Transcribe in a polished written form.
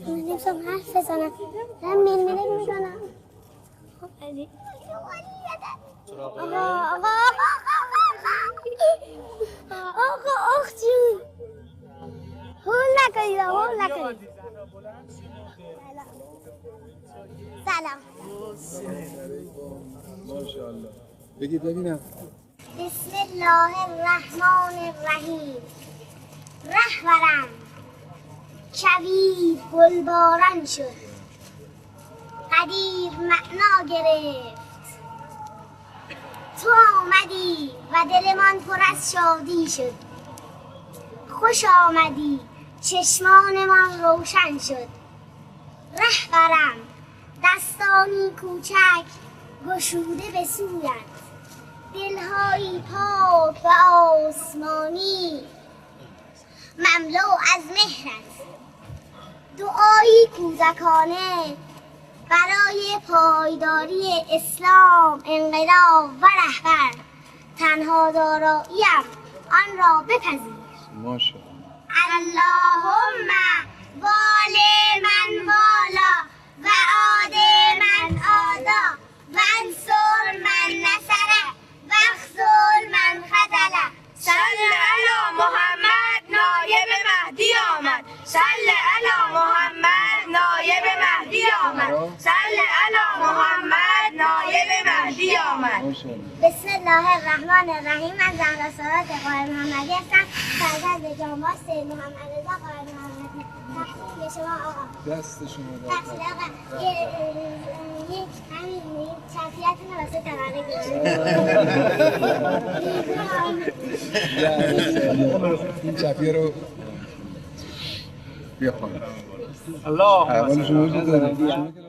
نمی‌تونم حرف بزنم دارم میلملک میکنم آقا آخ جون هول نکنید سلام ماشاءالله بگید ببینم بسم الله الرحمن الرحیم رهبرم کویر گلباران شد قدیر معنا گرفت تو آمدی و دلمان پر از شادی شد خوش آمدی چشمانمان روشن شد رهبرم دستانی کوچک گشوده به سویت دلهایی پاک و آسمانی مملو از مهرت دعایی کودکانه برای پایداری اسلام انقلاب و رهبر تنها داراییم آن را بپذیر ماشاءالله اللهم وال من والا و عاد من عادا و انصر من نصره و اخذل من خذله صل علی محمد نایب مهدی آمد صل علی محمد نایب مهدی آمد صل علی محمد نایب مهدی آمد بسم الله الرحمن الرحیم از زهراسارات قائم محمدی هستم فرزند جانباز سید محمد رضا قائم محمدی تقدیم شما آقا دست شما بخشید آقا یک همین شخصیتون رو واسه تقرار این چپیه رو بیا خانم الله اول شما وجود دارید